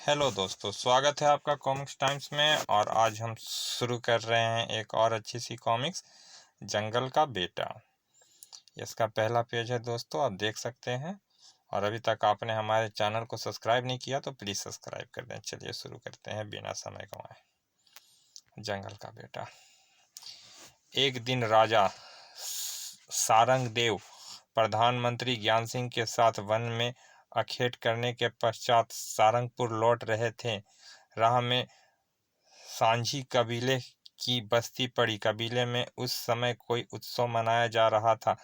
Hello दोस्तों, स्वागत है आपका कॉमिक्स टाइम्स में। और आज हम शुरू कर रहे हैं एक और अच्छी सी कॉमिक्स, जंगल का बेटा। इसका पहला पेज है दोस्तों, आप देख सकते हैं। और अभी तक आपने हमारे चैनल को सब्सक्राइब नहीं किया तो प्लीज़ सब्सक्राइब कर दें। चलिए शुरू करते हैं बिना समय गंवाए। जंगल का बेटा। एक दिन राजा सारंगदेव प्रधानमंत्री ज्ञान सिंह के साथ वन में अखेट करने के पश्चात सारंगपुर लौट रहे थे। राह में सांझी कबीले की बस्ती पड़ी। कबीले में उस समय कोई उत्सव मनाया जा रहा था।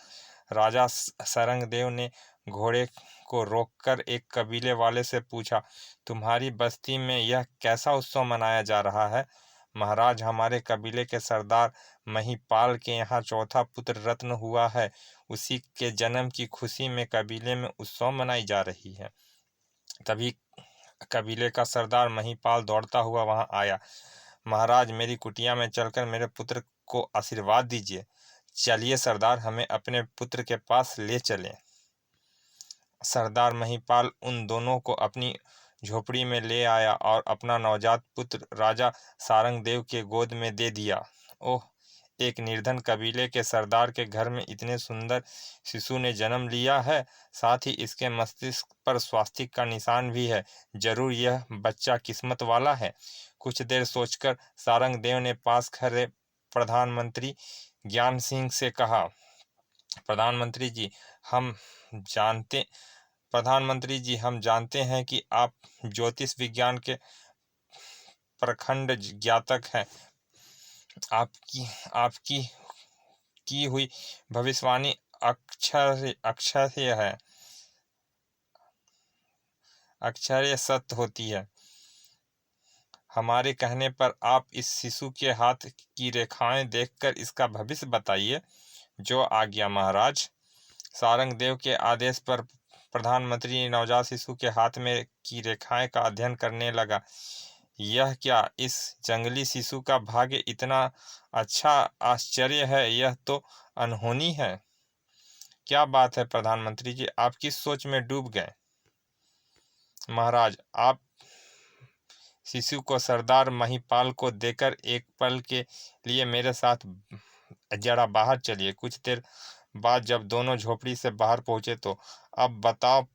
राजा सारंगदेव ने घोड़े को रोककर एक कबीले वाले से पूछा, तुम्हारी बस्ती में यह कैसा उत्सव मनाया जा रहा है? महाराज, हमारे कबीले के सरदार महिपाल के यहाँ चौथा पुत्र रत्न हुआ है। उसी के जन्म की खुशी में कबीले में उत्सव मनाई जा रही है। तभी कबीले का सरदार महिपाल दौड़ता हुआ वहां आया। महाराज, मेरी कुटिया में चलकर मेरे पुत्र को आशीर्वाद दीजिए। चलिए सरदार, हमें अपने पुत्र के पास ले चलें। सरदार महिपाल उन दोनों को अपनी झोपड़ी में ले आया और अपना नवजात पुत्र राजा सारंगदेव के गोद में दे दिया। ओह, एक निर्धन कबीले के सरदार के घर में इतने सुंदर शिशु ने जन्म लिया है। साथ ही इसके मस्तिष्क पर स्वास्तिक का निशान भी है। जरूर यह बच्चा किस्मत वाला है। कुछ देर सोचकर सारंगदेव ने पास खड़े प्रधानमंत्री ज्ञान सिंह से कहा, प्रधानमंत्री जी हम जानते हम जानते हैं कि आप ज्योतिष विज्ञान के प्रखंड ज्ञातक हैं। आपकी आपकी की हुई भविष्यवाणी अक्षर सत्य होती है। हमारे कहने पर आप इस शिशु के हाथ की रेखाएं देखकर इसका भविष्य बताइए। जो आज्ञा महाराज। सारंगदेव के आदेश पर प्रधानमंत्री नवजात शिशु के हाथ में की रेखाएं का अध्ययन करने लगा। यह क्या, इस जंगली शिशु का भाग्य इतना अच्छा? आश्चर्य है, यह तो अनहोनी है। क्या बात है प्रधानमंत्री जी, आप किस सोच में डूब गए? महाराज, आप शिशु को सरदार महिपाल को देकर एक पल के लिए मेरे साथ जरा बाहर चलिए। कुछ देर बाद जब दोनों झोपड़ी से बाहर पहुंचे तो, अब बताओ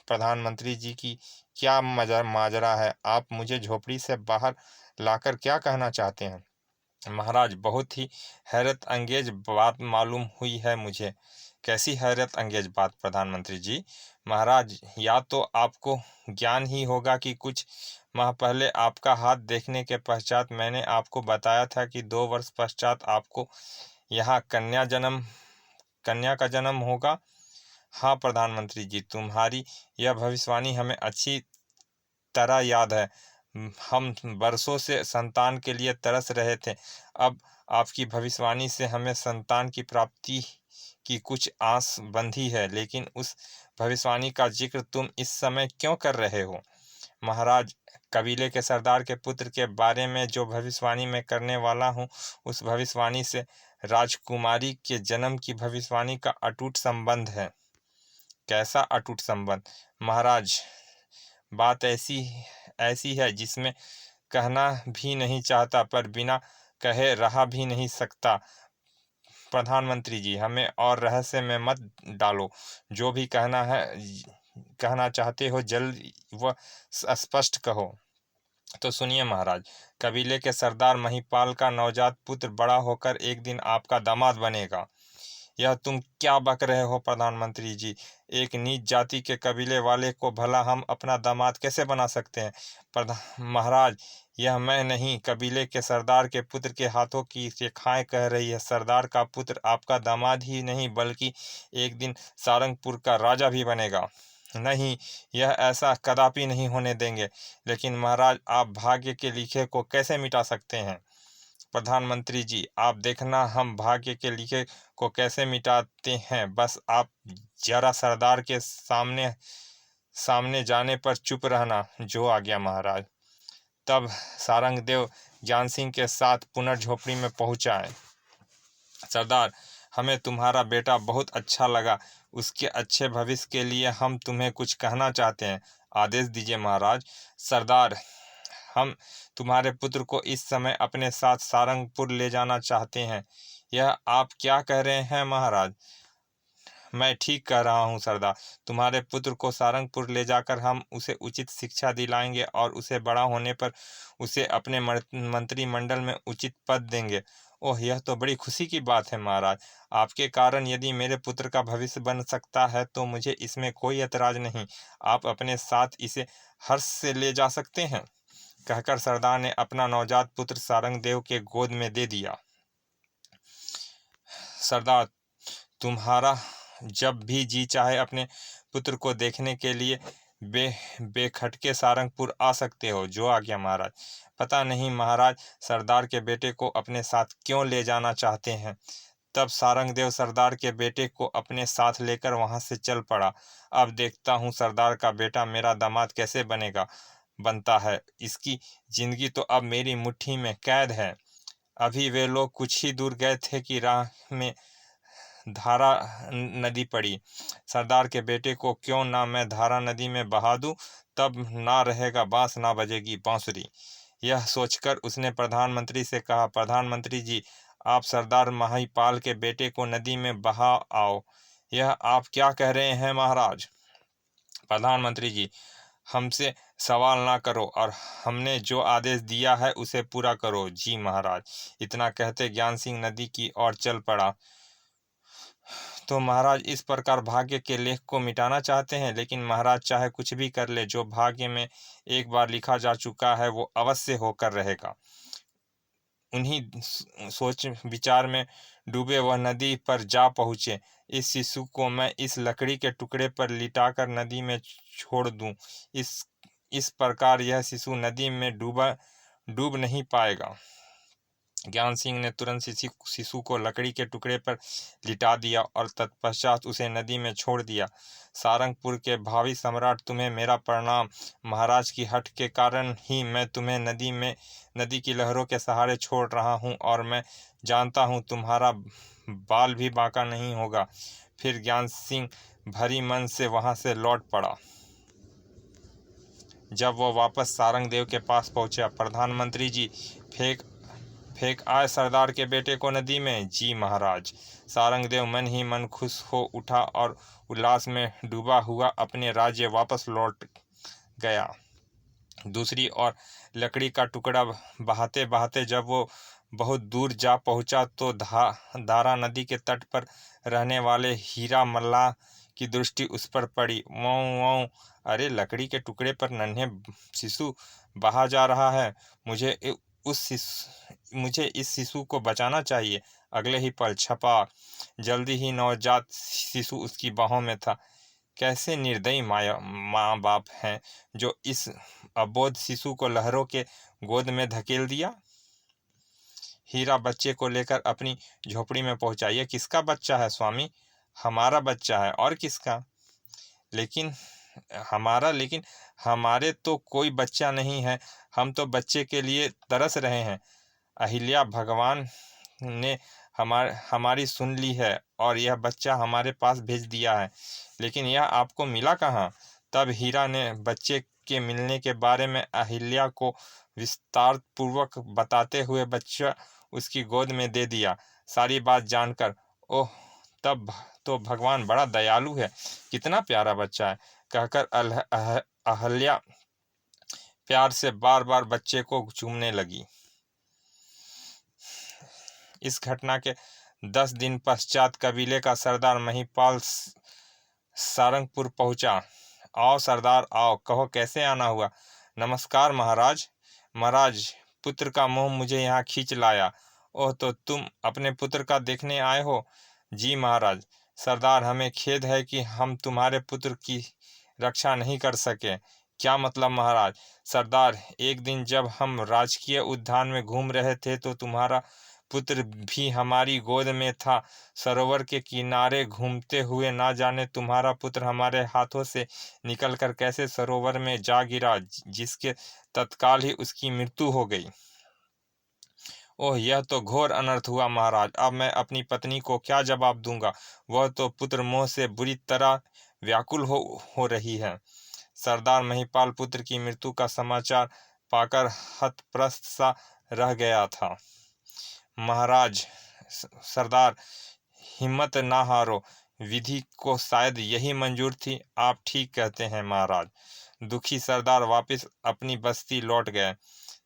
प्रधानमंत्री जी की क्या माजरा है? आप मुझे झोपड़ी से बाहर लाकर क्या कहना चाहते हैं? महाराज, बहुत ही हैरत अंगेज बात मालूम हुई है मुझे। कैसी हैरत अंगेज बात प्रधानमंत्री जी? महाराज, या तो आपको ज्ञान ही होगा कि कुछ माह पहले आपका हाथ देखने के पश्चात मैंने आपको बताया था कि 2 वर्ष पश्चात आपको यहाँ कन्या का जन्म होगा। हाँ प्रधानमंत्री जी, तुम्हारी यह भविष्यवाणी हमें अच्छी तरह याद है। हम बरसों से संतान के लिए तरस रहे थे। अब आपकी भविष्यवाणी से हमें संतान की प्राप्ति की कुछ आस बंधी है। लेकिन उस भविष्यवाणी का जिक्र तुम इस समय क्यों कर रहे हो? महाराज, कबीले के सरदार के पुत्र के बारे में जो भविष्यवाणी मैं करने वाला हूँ, उस भविष्यवाणी से राजकुमारी के जन्म की भविष्यवाणी का अटूट संबंध है। कैसा अटूट संबंध? महाराज, बात ऐसी है जिसमें कहना भी नहीं चाहता पर बिना कहे रहा भी नहीं सकता। प्रधानमंत्री जी, हमें और रहस्य में मत डालो। जो भी कहना चाहते हो जल्द व स्पष्ट कहो। तो सुनिए महाराज, कबीले के सरदार महिपाल का नवजात पुत्र बड़ा होकर एक दिन आपका दामाद बनेगा। यह तुम क्या बक रहे हो प्रधानमंत्री जी? एक नीच जाति के कबीले वाले को भला हम अपना दामाद कैसे बना सकते हैं? महाराज, यह मैं नहीं, कबीले के सरदार के पुत्र के हाथों की रेखाएं कह रही है। सरदार का पुत्र आपका दामाद ही नहीं बल्कि एक दिन सारंगपुर का राजा भी बनेगा। नहीं, यह ऐसा कदापि नहीं होने देंगे। लेकिन महाराज, आप भाग्य के लिखे को कैसे मिटा सकते हैं? प्रधानमंत्री जी, आप देखना हम भाग्य के लिखे को कैसे मिटाते हैं। बस आप जरा सरदार के सामने जाने पर चुप रहना। जो आज्ञा महाराज। तब सारंगदेव ज्ञान सिंह के साथ पुनर्झोपड़ी में पहुंचा। सरदार, हमें तुम्हारा बेटा बहुत अच्छा लगा। उसके अच्छे भविष्य के लिए हम तुम्हें कुछ कहना चाहते हैं। आदेश दीजिए महाराज। सरदार, हम तुम्हारे पुत्र को इस समय अपने साथ सारंगपुर ले जाना चाहते हैं। यह आप क्या कह रहे हैं महाराज? मैं ठीक कह रहा हूँ सरदार। तुम्हारे पुत्र को सारंगपुर ले जाकर हम उसे उचित शिक्षा दिलाएंगे और उसे बड़ा होने पर उसे अपने मंत्रिमंडल में उचित पद देंगे। ओह, यह तो बड़ी खुशी की बात है महाराज। आपके कारण यदि मेरे पुत्र का भविष्य बन सकता है तो मुझे इसमें कोई एतराज नहीं। आप अपने साथ इसे हर्ष से ले जा सकते हैं। कहकर सरदार ने अपना नवजात पुत्र सारंगदेव के गोद में दे दिया। सरदार, तुम्हारा जब भी जी चाहे अपने पुत्र को देखने के लिए बेखटके सारंगपुर आ सकते हो। जो आज्ञा महाराज। पता नहीं महाराज सरदार के बेटे को अपने साथ क्यों ले जाना चाहते हैं। तब सारंगदेव सरदार के बेटे को अपने साथ लेकर वहां से चल पड़ा। अब देखता हूँ सरदार का बेटा मेरा दामाद कैसे बनता है। इसकी जिंदगी तो अब मेरी मुट्ठी में कैद है। अभी वे लोग कुछ ही दूर गए थे कि राह में धारा नदी पड़ी। सरदार के बेटे को क्यों ना मैं धारा नदी में बहा दूं, तब ना रहेगा बांस ना बजेगी बांसुरी। यह सोचकर उसने प्रधानमंत्री से कहा, प्रधानमंत्री जी, आप सरदार महिपाल के बेटे को नदी में बहा आओ। यह आप क्या कह रहे हैं महाराज? प्रधानमंत्री जी, हमसे सवाल ना करो और हमने जो आदेश दिया है उसे पूरा करो। जी महाराज। इतना कहते ज्ञान सिंह नदी की ओर चल पड़ा। तो महाराज इस प्रकार भाग्य के लेख को मिटाना चाहते हैं, लेकिन महाराज चाहे कुछ भी कर ले, जो भाग्य में एक बार लिखा जा चुका है वो अवश्य होकर रहेगा। उन्हीं सोच विचार में डूबे वह नदी पर जा पहुँचे। इस शिशु को मैं इस लकड़ी के टुकड़े पर लिटाकर नदी में छोड़ दूं। इस प्रकार यह शिशु नदी में डूब नहीं पाएगा। ज्ञान सिंह ने तुरंत शिशु को लकड़ी के टुकड़े पर लिटा दिया और तत्पश्चात उसे नदी में छोड़ दिया। सारंगपुर के भावी सम्राट, तुम्हें मेरा प्रणाम। महाराज की हठ के कारण ही मैं तुम्हें नदी की लहरों के सहारे छोड़ रहा हूँ और मैं जानता हूँ तुम्हारा बाल भी बांका नहीं होगा। फिर ज्ञान सिंह भरी मन से वहां से लौट पड़ा। जब वह वापस सारंगदेव के पास पहुंचा, प्रधानमंत्री जी, फेंक आए सरदार के बेटे को नदी में। जी महाराज। सारंगदेव मन ही मन खुश हो उठा और उल्लास में डूबा हुआ अपने राज्य वापस लौट गया। दूसरी ओर लकड़ी का टुकड़ा बहाते बहाते जब वो बहुत दूर जा पहुंचा तो धारा नदी के तट पर रहने वाले हीरा मल्लाह की दृष्टि उस पर पड़ी। वो अरे, लकड़ी के टुकड़े पर नन्हे शिशु बहा जा रहा है। मुझे इस शिशु को बचाना चाहिए। अगले ही पल छपा, जल्दी ही नवजात शिशु उसकी बाहों में था। कैसे निर्दयी माँ बाप हैं जो इस अबोध शिशु को लहरों के गोद में धकेल दिया। हीरा बच्चे को लेकर अपनी झोपड़ी में पहुंचा। यह किसका बच्चा है स्वामी? हमारा बच्चा है, और किसका? लेकिन हमारे तो कोई बच्चा नहीं है। हम तो बच्चे के लिए तरस रहे हैं। अहिल्या, भगवान ने हमारी सुन ली है और यह बच्चा हमारे पास भेज दिया है। लेकिन यह आपको मिला कहाँ? तब हीरा ने बच्चे के मिलने के बारे में अहिल्या को विस्तार पूर्वक बताते हुए बच्चा उसकी गोद में दे दिया। सारी बात जानकर, ओह, तब तो भगवान बड़ा दयालु है, कितना प्यारा बच्चा है, कहकर अहिल्या प्यार से बार बार बच्चे को चूमने लगी। इस घटना के 10 दिन पश्चात कबीले का सरदार महिपाल सारंगपुर पहुंचा। आओ सरदार आओ, कहो कैसे आना हुआ? नमस्कार महाराज। महाराज, पुत्र का मोह मुझे यहाँ खींच लाया। ओह, तो तुम अपने पुत्र का देखने आए हो? जी महाराज। सरदार, हमें खेद है कि हम तुम्हारे पुत्र की रक्षा नहीं कर सके। क्या मतलब महाराज? सरदार, एक दिन जब हम राजकीय उद्यान में घूम रहे थे तो तुम्हारा पुत्र भी हमारी गोद में था। सरोवर के किनारे घूमते हुए ना जाने तुम्हारा पुत्र हमारे हाथों से निकलकर कैसे सरोवर में जा गिरा, जिसके तत्काल ही उसकी मृत्यु हो गई। ओह, यह तो घोर अनर्थ हुआ महाराज। अब मैं अपनी पत्नी को क्या जवाब दूंगा? वह तो पुत्र मोह से बुरी तरह व्याकुल हो रही है। सरदार महिपाल पुत्र की मृत्यु का समाचार पाकर हतप्रस्त सा रह गया था। महाराज, सरदार, हिम्मत ना हारो, विधि को शायद यही मंजूर थी। आप ठीक कहते हैं महाराज। दुखी सरदार वापस अपनी बस्ती लौट गए।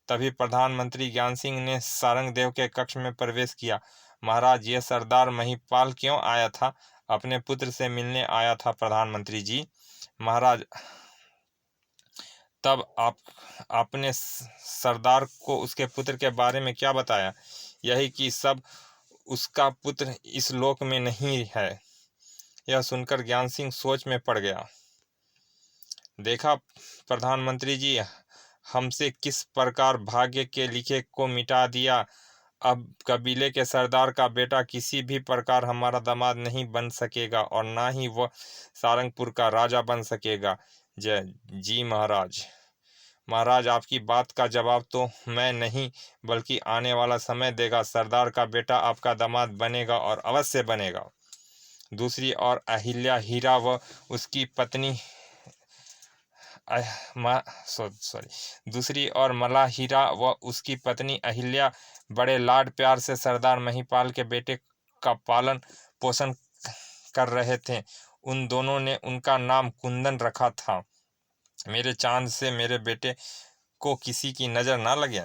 तभी प्रधानमंत्री ज्ञान सिंह ने सारंगदेव के कक्ष में प्रवेश किया। महाराज, यह सरदार महिपाल क्यों आया था? अपने पुत्र से मिलने आया था प्रधानमंत्री जी। महाराज, तब आपने सरदार को उसके पुत्र के बारे में क्या बताया? यही कि सब उसका पुत्र इस लोक में नहीं है। यह सुनकर ज्ञान सिंह सोच में पड़ गया। देखा प्रधानमंत्री जी, हमसे किस प्रकार भाग्य के लिखे को मिटा दिया। अब कबीले के सरदार का बेटा किसी भी प्रकार हमारा दामाद नहीं बन सकेगा और ना ही वह सारंगपुर का राजा बन सकेगा। जय जी महाराज। महाराज, आपकी बात का जवाब तो मैं नहीं बल्कि आने वाला समय देगा। सरदार का बेटा आपका दामाद बनेगा और अवश्य बनेगा। दूसरी ओर अहिल्या हीरा व उसकी पत्नी दूसरी ओर मला हीरा व उसकी पत्नी अहिल्या बड़े लाड प्यार से सरदार महिपाल के बेटे का पालन पोषण कर रहे थे। उन दोनों ने उनका नाम कुंदन रखा था। मेरे चांद से मेरे बेटे को किसी की नज़र ना लगे।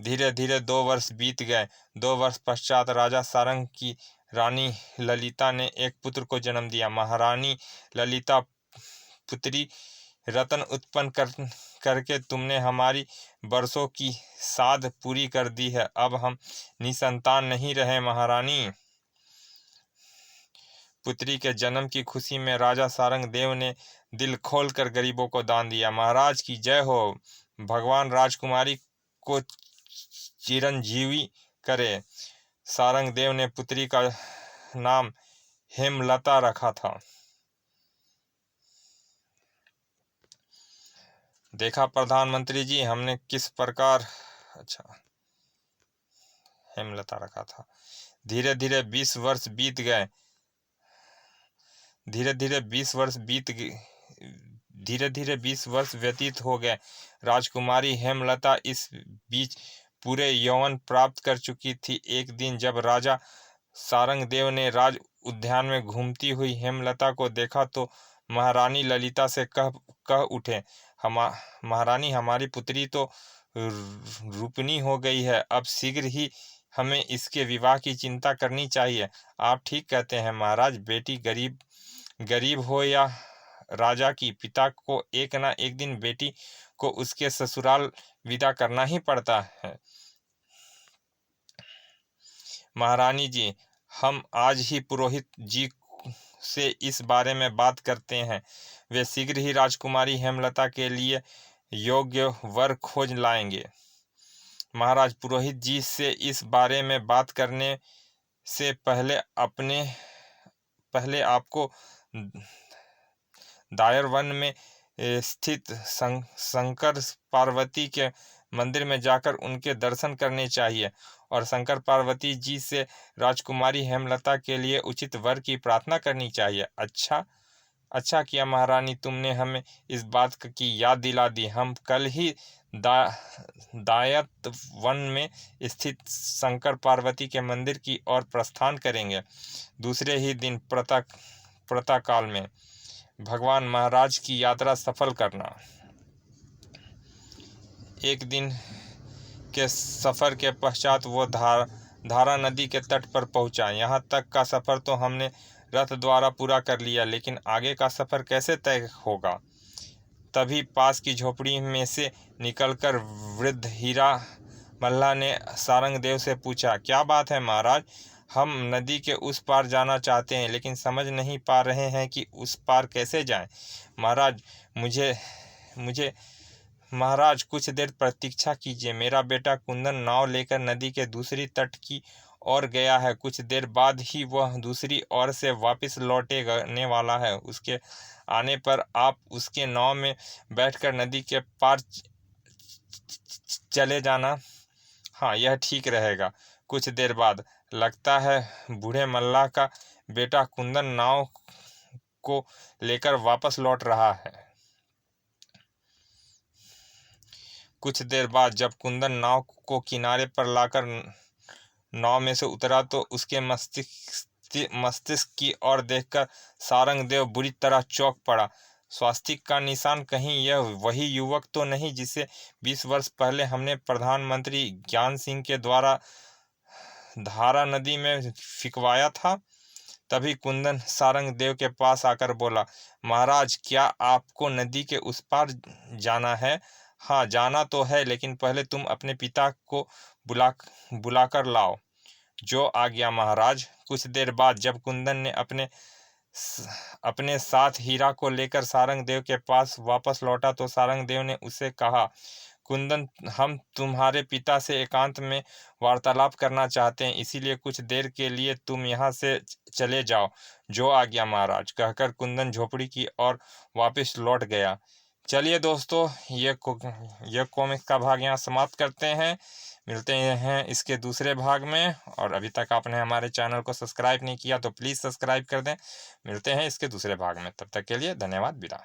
धीरे धीरे 2 वर्ष बीत गए। 2 वर्ष पश्चात राजा सारंग की रानी ललिता ने एक पुत्र को जन्म दिया। महारानी ललिता, पुत्री रतन उत्पन्न करके तुमने हमारी बरसों की साध पूरी कर दी है। अब हम निसंतान नहीं रहे महारानी। पुत्री के जन्म की खुशी में राजा सारंग देव ने दिल खोलकर गरीबों को दान दिया। महाराज की जय हो। भगवान राजकुमारी को चिरंजीवी करे। सारंग देव ने पुत्री का नाम हेमलता रखा था। देखा प्रधानमंत्री जी, हमने किस प्रकार हेमलता रखा था। धीरे धीरे 20 वर्ष बीत गए। धीरे धीरे 20 वर्ष व्यतीत हो गए। राजकुमारी हेमलता इस बीच पूरे यौवन प्राप्त कर चुकी थी। एक दिन जब राजा सारंगदेव ने राज उद्यान में घूमती हुई हेमलता को देखा तो महारानी ललिता से कह उठे, महारानी, हमारी पुत्री तो रूपनी हो गई है। अब शीघ्र ही हमें इसके विवाह की चिंता करनी चाहिए। आप ठीक कहते हैं महाराज। बेटी गरीब हो या राजा की, पिता को एक ना एक दिन बेटी को उसके ससुराल विदा करना ही पड़ता है। महारानी जी, हम आज ही पुरोहित जी से इस बारे में बात करते हैं। वे शीघ्र ही राजकुमारी हेमलता के लिए योग्य वर खोज लाएंगे। महाराज, पुरोहित जी से इस बारे में बात करने से पहले आपको दायर वन में स्थित शंकर पार्वती के मंदिर में जाकर उनके दर्शन करने चाहिए और शंकर पार्वती जी से राजकुमारी हेमलता के लिए उचित वर की प्रार्थना करनी चाहिए। अच्छा किया महारानी, तुमने हमें इस बात की याद दिला दी। हम कल ही दायत वन में स्थित शंकर पार्वती के मंदिर की ओर प्रस्थान करेंगे। दूसरे ही दिन प्रातः काल में भगवान महाराज की यात्रा सफल करना। एक दिन के सफ़र के पश्चात वो धारा नदी के तट पर पहुंचा। यहाँ तक का सफ़र तो हमने रथ द्वारा पूरा कर लिया, लेकिन आगे का सफ़र कैसे तय होगा? तभी पास की झोपड़ी में से निकलकर वृद्ध हीरा मल्लाह ने सारंगदेव से पूछा, क्या बात है महाराज? हम नदी के उस पार जाना चाहते हैं, लेकिन समझ नहीं पा रहे हैं कि उस पार कैसे जाएं। महाराज कुछ देर प्रतीक्षा कीजिए। मेरा बेटा कुंदन नाव लेकर नदी के दूसरी तट की ओर गया है। कुछ देर बाद ही वह दूसरी ओर से वापस लौटने वाला है। उसके आने पर आप उसके नाव में बैठकर नदी के पार चले जाना। हाँ, यह ठीक रहेगा। कुछ देर बाद लगता है बूढ़े मल्लाह का बेटा कुंदन नाव को लेकर वापस लौट रहा है। कुछ देर बाद जब कुंदन नाव को किनारे पर लाकर नाव में से उतरा तो उसके मस्तिष्क की ओर देखकर सारंगदेव बुरी तरह चौंक पड़ा। स्वास्तिक का निशान, कहीं यह वही युवक तो नहीं जिसे 20 वर्ष पहले हमने प्रधानमंत्री ज्ञान सिंह के द्वारा धारा नदी में फिकवाया था? तभी कुंदन सारंगदेव के पास आकर बोला, महाराज, क्या आपको नदी के उस पार जाना है? हाँ, जाना तो है, लेकिन पहले तुम अपने पिता को बुलाकर लाओ। जो आज्ञा महाराज। कुछ देर बाद जब कुंदन ने अपने साथ हीरा को लेकर सारंगदेव के पास वापस लौटा तो सारंगदेव ने उसे कहा, कुंदन, हम तुम्हारे पिता से एकांत में वार्तालाप करना चाहते हैं, इसीलिए कुछ देर के लिए तुम यहाँ से चले जाओ। जो आज्ञा महाराज, कहकर कुंदन झोपड़ी की ओर वापस लौट गया। चलिए दोस्तों, ये कॉमिक का भाग यहाँ समाप्त करते हैं। मिलते हैं इसके दूसरे भाग में। और अभी तक आपने हमारे चैनल को सब्सक्राइब नहीं किया तो प्लीज़ सब्सक्राइब कर दें। मिलते हैं इसके दूसरे भाग में, तब तक के लिए धन्यवाद, विदा।